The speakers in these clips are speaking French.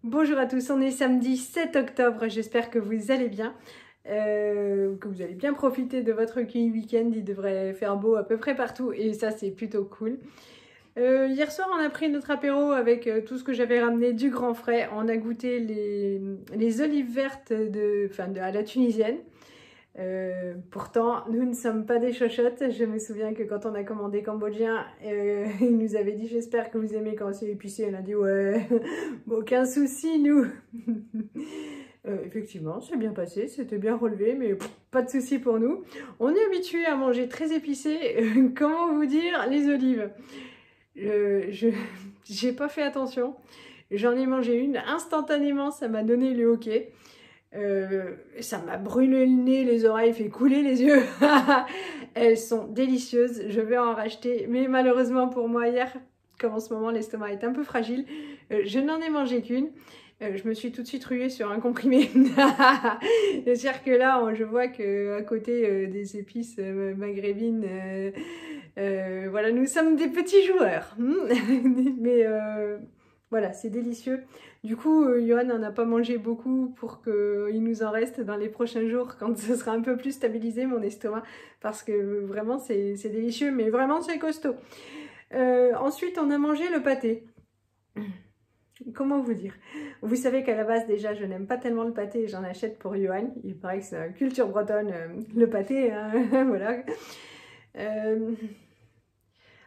Bonjour à tous, on est samedi 7 octobre, j'espère que vous allez bien, que vous allez bien profiter de votre week-end, il devrait faire beau à peu près partout et ça c'est plutôt cool. Hier soir on a pris notre apéro avec tout ce que j'avais ramené du grand frais, on a goûté les olives vertes à la tunisienne. Pourtant, nous ne sommes pas des chochottes. Je me souviens que quand on a commandé cambodgien, il nous avait dit j'espère que vous aimez quand c'est épicé. On a dit ouais, aucun souci nous. Effectivement, c'est bien passé, c'était bien relevé, mais pas de souci pour nous. On est habitué à manger très épicé. Comment vous dire les olives? J'ai pas fait attention. J'en ai mangé une instantanément, ça m'a donné le hoquet. Ça m'a brûlé le nez, les oreilles, fait couler les yeux. Elles sont délicieuses, je vais en racheter. Mais malheureusement pour moi hier, comme en ce moment l'estomac est un peu fragile, je n'en ai mangé qu'une. Je me suis tout de suite ruée sur un comprimé. C'est-à-dire que là, je vois qu'à côté des épices maghrébines, voilà, nous sommes des petits joueurs. Mais voilà, c'est délicieux. Du coup, Johan n'en a pas mangé beaucoup pour qu'il nous en reste dans les prochains jours quand ce sera un peu plus stabilisé mon estomac parce que vraiment c'est délicieux, mais vraiment c'est costaud. Ensuite, on a mangé le pâté. Comment vous dire? Vous savez qu'à la base déjà je n'aime pas tellement le pâté, j'en achète pour Johan. Il paraît que c'est une culture bretonne, le pâté, hein, voilà.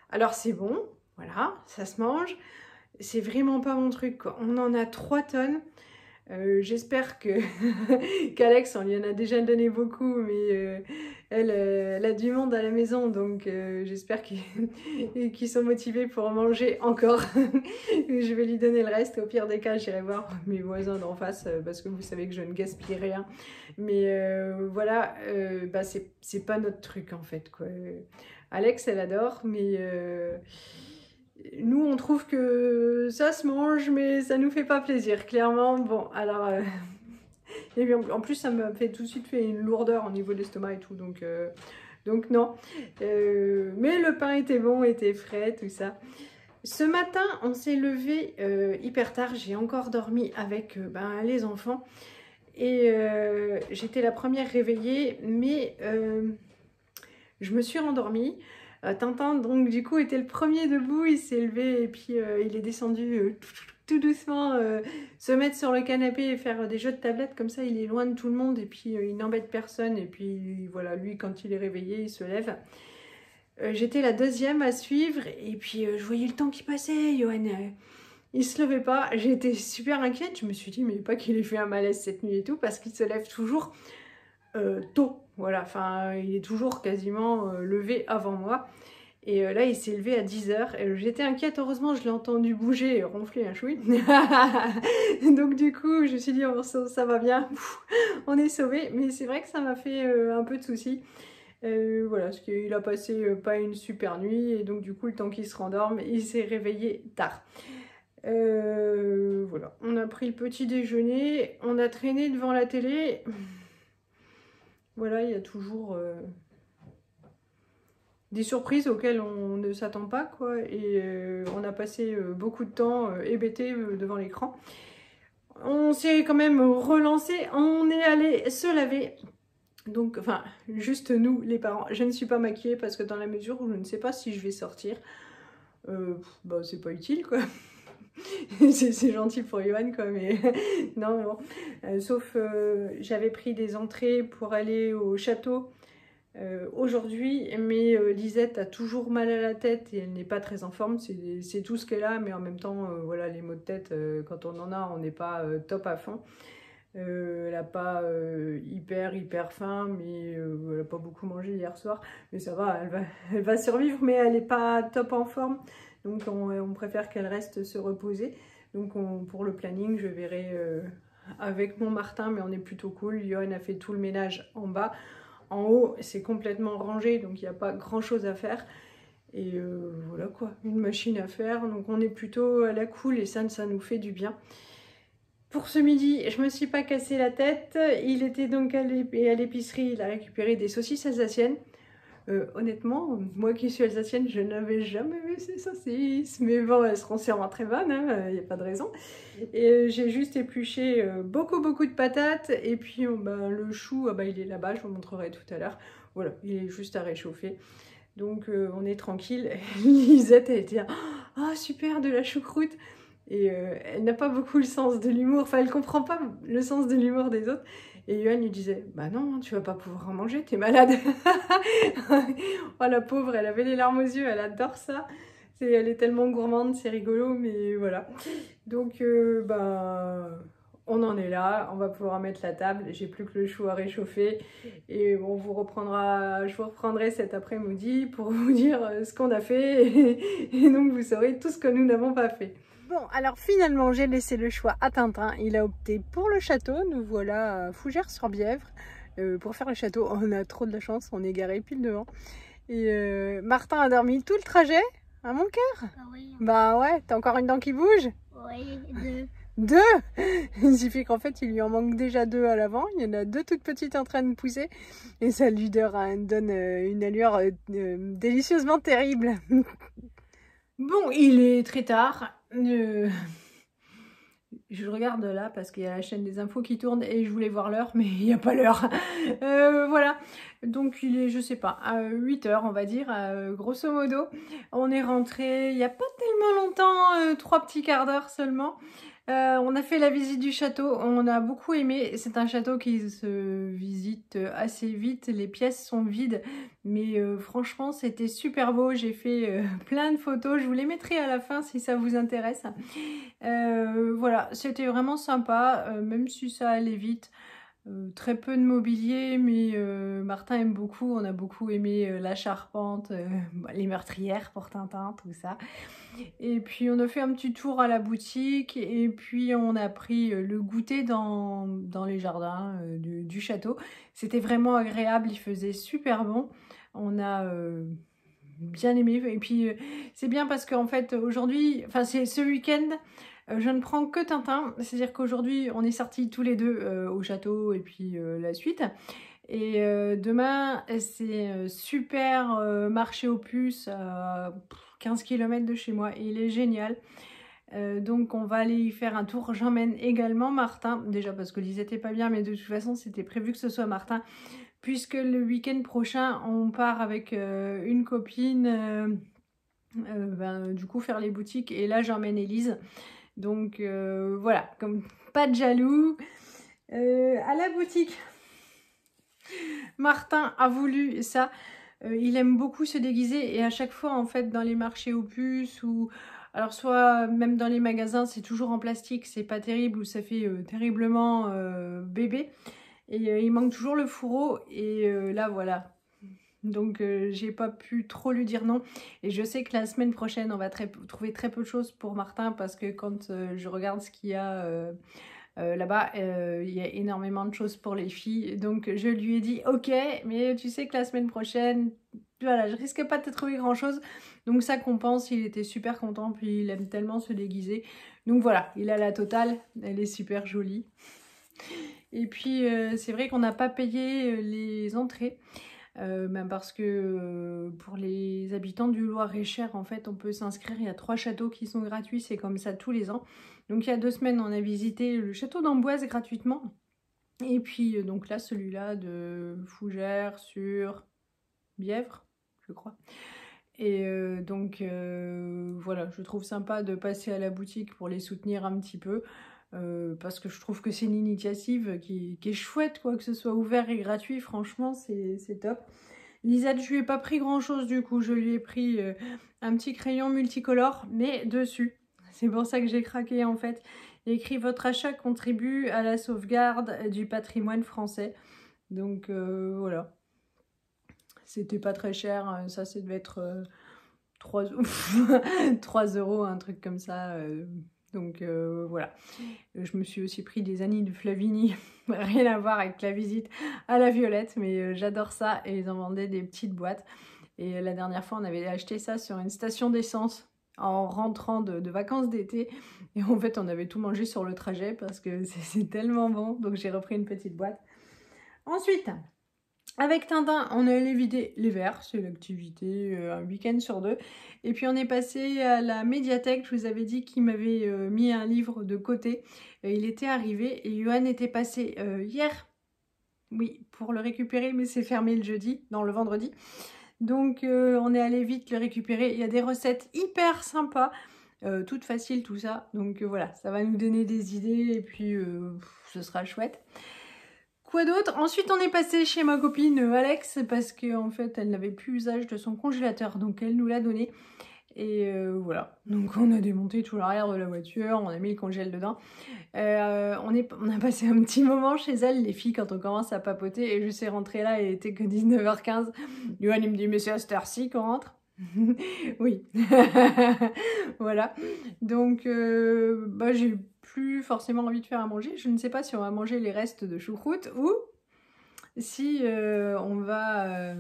Alors c'est bon, voilà, ça se mange. C'est vraiment pas mon truc, quoi. On en a 3 tonnes. J'espère que qu'Alex, on lui en a déjà donné beaucoup, mais elle a du monde à la maison, donc j'espère qu'ils sont motivés pour manger encore. Je vais lui donner le reste. Au pire des cas, j'irai voir mes voisins d'en face, parce que vous savez que je ne gaspille rien. Mais voilà, bah, c'est pas notre truc en fait, quoi. Alex, elle adore, mais nous, on trouve que ça se mange, mais ça nous fait pas plaisir, clairement. Bon, alors... et puis, en plus, ça m'a fait tout de suite fait une lourdeur au niveau de l'estomac et tout, donc non. Mais le pain était bon, était frais, tout ça. Ce matin, on s'est levé hyper tard. J'ai encore dormi avec les enfants. Et j'étais la première réveillée, mais je me suis rendormie. Tintin, donc du coup, était le premier debout, il s'est levé et puis il est descendu tout doucement se mettre sur le canapé et faire des jeux de tablette, comme ça il est loin de tout le monde et puis il n'embête personne. Et puis voilà, lui quand il est réveillé, il se lève. J'étais la deuxième à suivre et puis je voyais le temps qui passait, Johan. Il se levait pas, j'étais super inquiète, je me suis dit mais pas qu'il ait fait un malaise cette nuit et tout, parce qu'il se lève toujours tôt, voilà, enfin il est toujours quasiment levé avant moi. Et là il s'est levé à 10h, j'étais inquiète, heureusement je l'ai entendu bouger et ronfler un chouï. Donc du coup je me suis dit oh, ça va bien, on est sauvés, mais c'est vrai que ça m'a fait un peu de soucis. Voilà, parce qu'il a passé pas une super nuit, et donc du coup le temps qu'il se rendorme, il s'est réveillé tard. Voilà, on a pris le petit déjeuner, on a traîné devant la télé. Voilà, il y a toujours des surprises auxquelles on ne s'attend pas, quoi. Et on a passé beaucoup de temps hébétés devant l'écran. On s'est quand même relancé, on est allé se laver. Donc, enfin, juste nous, les parents. Je ne suis pas maquillée parce que dans la mesure où je ne sais pas si je vais sortir, c'est pas utile, quoi. C'est gentil pour Johan, quoi, mais non, mais bon. Sauf, j'avais pris des entrées pour aller au château aujourd'hui, mais Lisette a toujours mal à la tête et elle n'est pas très en forme. C'est tout ce qu'elle a, mais en même temps, voilà, les maux de tête, quand on en a, on n'est pas top à fond. Elle n'a pas hyper faim, mais elle n'a pas beaucoup mangé hier soir. Mais ça va, elle va survivre, mais elle n'est pas top en forme. Donc on préfère qu'elle reste se reposer. Donc pour le planning, je verrai avec mon Martin, mais on est plutôt cool. Johan a fait tout le ménage en bas. En haut, c'est complètement rangé, donc il n'y a pas grand chose à faire. Et voilà quoi, une machine à faire. Donc on est plutôt à la cool et ça nous fait du bien. Pour ce midi, je me suis pas cassé la tête. Il était donc à l'épicerie, il a récupéré des saucisses alsaciennes. Honnêtement, moi qui suis alsacienne, je n'avais jamais vu ces saucisses. Mais bon, elles seront sûrement très bonnes, il n'y a pas de raison. Et j'ai juste épluché beaucoup de patates. Et puis ben, le chou, ah, ben, il est là-bas, je vous montrerai tout à l'heure. Voilà, il est juste à réchauffer. Donc on est tranquille. Lisette a été « Ah, super, de la choucroute !» Et elle n'a pas beaucoup le sens de l'humour. Enfin, elle comprend pas le sens de l'humour des autres. Et Yoann lui disait « Bah non, tu vas pas pouvoir en manger, t'es malade. » Oh la pauvre, elle avait les larmes aux yeux, elle adore ça. Elle est tellement gourmande, c'est rigolo, mais voilà. Donc, bah, on en est là, on va pouvoir mettre la table. J'ai plus que le chou à réchauffer. Et on vous reprendra, je vous reprendrai cet après-midi pour vous dire ce qu'on a fait. Et donc, vous saurez tout ce que nous n'avons pas fait. Bon, alors finalement, j'ai laissé le choix à Tintin. Il a opté pour le château. Nous voilà à Fougères-sur-Bièvre. Pour faire le château, on a trop de la chance, on est garé pile devant. Et Martin a dormi tout le trajet, à mon cœur. Ah oui. Bah ouais, t'as encore une dent qui bouge? Oui, deux. Deux? Il suffit qu'en fait, il lui en manque déjà deux à l'avant. Il y en a deux toutes petites en train de pousser. Et ça lui donne une allure délicieusement terrible. Bon, il est très tard. Je regarde là parce qu'il y a la chaîne des infos qui tourne et je voulais voir l'heure, mais il n'y a pas l'heure. Voilà, donc il est, je sais pas, à 8 h on va dire, grosso modo. On est rentré il n'y a pas tellement longtemps, 3 petits quarts d'heure seulement. On a fait la visite du château, on a beaucoup aimé. C'est un château qui se visite assez vite, les pièces sont vides, mais franchement c'était super beau. J'ai fait plein de photos, je vous les mettrai à la fin si ça vous intéresse. Voilà, c'était vraiment sympa, même si ça allait vite. Très peu de mobilier, mais Martin aime beaucoup. On a beaucoup aimé la charpente, les meurtrières pour Tintin, tout ça. Et puis on a fait un petit tour à la boutique et puis on a pris le goûter dans les jardins du château. C'était vraiment agréable, il faisait super bon. On a bien aimé. Et puis c'est bien parce qu'en fait aujourd'hui, enfin c'est ce week-end, je ne prends que Tintin, c'est-à-dire qu'aujourd'hui on est sortis tous les deux au château et puis la suite. Et demain c'est super marché aux puces, 15 km de chez moi, et il est génial. Donc on va aller y faire un tour. J'emmène également Martin, déjà parce que Lisette était pas bien, mais de toute façon c'était prévu que ce soit Martin, puisque le week-end prochain on part avec une copine du coup faire les boutiques, et là j'emmène Élise. Donc voilà, comme pas de jaloux. À la boutique, Martin a voulu ça. Il aime beaucoup se déguiser, et à chaque fois en fait dans les marchés aux puces ou alors soit même dans les magasins, c'est toujours en plastique, c'est pas terrible, ou ça fait terriblement bébé, et il manque toujours le fourreau, et là voilà. Donc j'ai pas pu trop lui dire non, et je sais que la semaine prochaine on va trouver très peu de choses pour Martin, parce que quand je regarde ce qu'il y a là-bas, il y a énormément de choses pour les filles. Donc je lui ai dit ok, mais tu sais que la semaine prochaine, voilà, je risque pas de te trouver grand chose, donc ça compense. Il était super content, puis il aime tellement se déguiser, donc voilà, il a la totale. Elle est super jolie. Et puis c'est vrai qu'on n'a pas payé les entrées, même parce que pour les habitants du Loir-et-Cher, en fait, on peut s'inscrire. Il y a 3 châteaux qui sont gratuits, c'est comme ça tous les ans. Donc il y a 2 semaines, on a visité le château d'Amboise gratuitement. Et puis donc là, celui-là de Fougères sur Bièvre, je crois. Et donc voilà, je trouve sympa de passer à la boutique pour les soutenir un petit peu. Parce que je trouve que c'est une initiative qui est chouette, quoi, que ce soit ouvert et gratuit. Franchement, c'est top. Lisette, je lui ai pas pris grand chose du coup. Je lui ai pris un petit crayon multicolore, mais dessus. C'est pour ça que j'ai craqué en fait. Il écrit: votre achat contribue à la sauvegarde du patrimoine français. Donc voilà. C'était pas très cher. Ça devait être 3 €, un truc comme ça. Donc voilà, je me suis aussi pris des Annie de Flavigny, rien à voir avec la visite à la Violette, mais j'adore ça, et ils en vendaient des petites boîtes. Et la dernière fois, on avait acheté ça sur une station d'essence en rentrant de vacances d'été, et en fait, on avait tout mangé sur le trajet parce que c'est tellement bon, donc j'ai repris une petite boîte. Ensuite, Avec Tintin, on est allé vider les verres, c'est l'activité, un week-end sur 2. Et puis on est passé à la médiathèque, je vous avais dit qu'il m'avait mis un livre de côté. Il était arrivé et Johan était passé hier, oui, pour le récupérer, mais c'est fermé le jeudi, non le vendredi. Donc on est allé vite le récupérer. Il y a des recettes hyper sympas, toutes faciles, tout ça. Donc voilà, ça va nous donner des idées et puis ce sera chouette. Quoi d'autre? Ensuite, on est passé chez ma copine Alex parce qu'en fait, elle n'avait plus usage de son congélateur, donc elle nous l'a donné. Et voilà, donc on a démonté tout l'arrière de la voiture, on a mis le congèle dedans. On a passé un petit moment chez elle, les filles, quand on commence à papoter, et je suis rentrée là, il était que 19h15. Johan, il me dit, mais c'est à cette heure-ci qu'on rentre? Oui. Voilà. Donc, bah, j'ai plus forcément envie de faire à manger. Je ne sais pas si on va manger les restes de choucroute ou si on va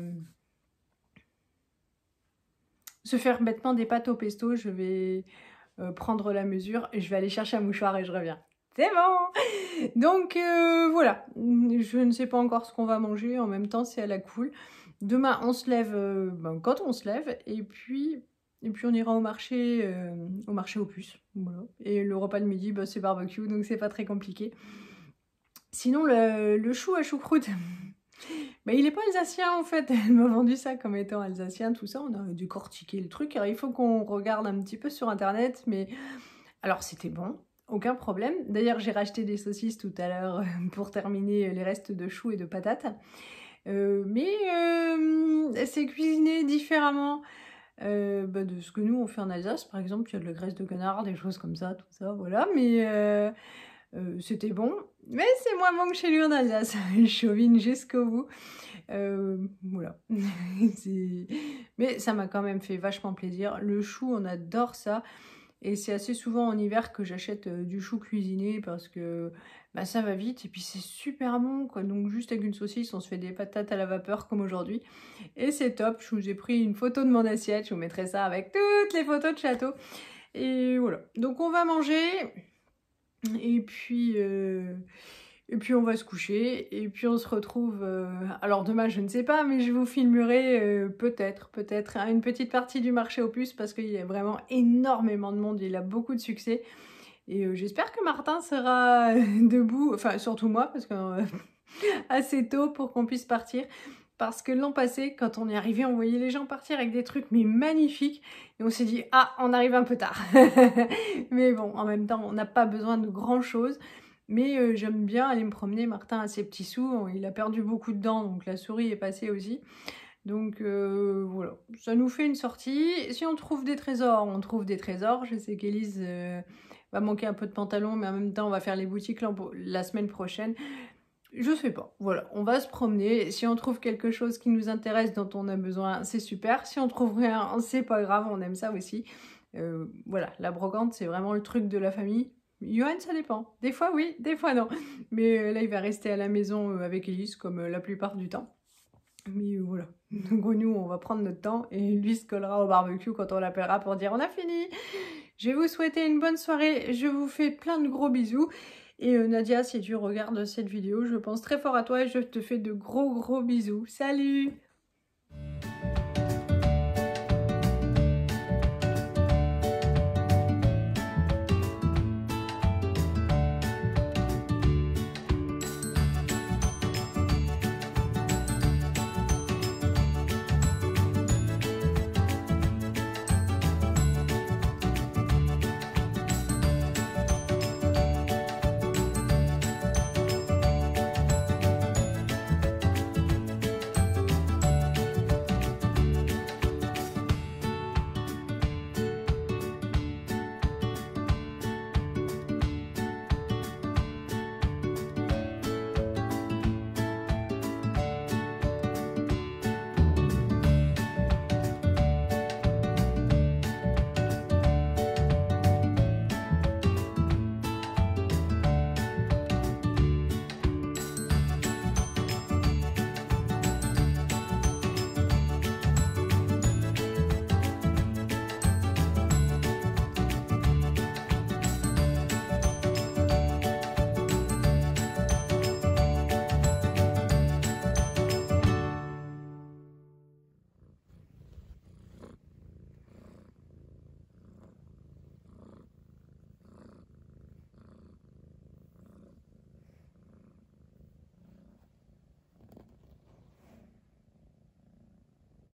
se faire bêtement des pâtes au pesto. Je vais prendre la mesure et je vais aller chercher un mouchoir et je reviens. C'est bon! Donc voilà, je ne sais pas encore ce qu'on va manger, en même temps c'est à la cool. Demain on se lève quand on se lève et puis on ira au marché aux puces. Voilà. Et le repas de midi bah, c'est barbecue donc c'est pas très compliqué. Sinon le chou à choucroute, bah, il est pas alsacien en fait, elle m'a vendu ça comme étant alsacien, tout ça, on a décortiqué le truc. Alors il faut qu'on regarde un petit peu sur internet, mais alors c'était bon. Aucun problème. D'ailleurs, j'ai racheté des saucisses tout à l'heure pour terminer les restes de choux et de patates. Mais c'est cuisiné différemment de ce que nous on fait en Alsace. Par exemple, il y a de la graisse de canard, des choses comme ça, tout ça, voilà. Mais c'était bon. Mais c'est moins bon que chez lui en Alsace. Chauvine jusqu'au bout. Voilà. Mais ça m'a quand même fait vachement plaisir. Le chou, on adore ça. Et c'est assez souvent en hiver que j'achète du chou cuisiné parce que bah, ça va vite et puis c'est super bon quoi. Donc juste avec une saucisse, on se fait des patates à la vapeur comme aujourd'hui. Et c'est top, je vous ai pris une photo de mon assiette, je vous mettrai ça avec toutes les photos de château. Et voilà, donc on va manger et puis on va se coucher, et puis on se retrouve, alors demain je ne sais pas, mais je vous filmerai peut-être une petite partie du marché aux puces, parce qu'il y a vraiment énormément de monde, il a beaucoup de succès, et j'espère que Martin sera debout, enfin surtout moi, parce que assez tôt pour qu'on puisse partir. Parce que l'an passé, quand on est arrivé, on voyait les gens partir avec des trucs mais magnifiques. Et on s'est dit, ah, on arrive un peu tard. Mais bon, en même temps, on n'a pas besoin de grand chose. Mais j'aime bien aller me promener. Martin a ses petits sous. Il a perdu beaucoup de dents, donc la souris est passée aussi. Donc voilà, ça nous fait une sortie. Si on trouve des trésors, on trouve des trésors. Je sais qu'Élise va manquer un peu de pantalon, mais en même temps, on va faire les boutiques la semaine prochaine. Je sais pas, voilà, on va se promener. Si on trouve quelque chose qui nous intéresse, dont on a besoin, c'est super. Si on trouve rien, c'est pas grave, on aime ça aussi. Voilà, la brocante, c'est vraiment le truc de la famille. Johan, ça dépend. Des fois oui, des fois non. Mais là, il va rester à la maison avec Elise, comme la plupart du temps. Mais voilà, donc nous, on va prendre notre temps et lui se collera au barbecue quand on l'appellera pour dire on a fini. Je vais vous souhaiter une bonne soirée, je vous fais plein de gros bisous. Et Nadia, si tu regardes cette vidéo, je pense très fort à toi et je te fais de gros bisous. Salut!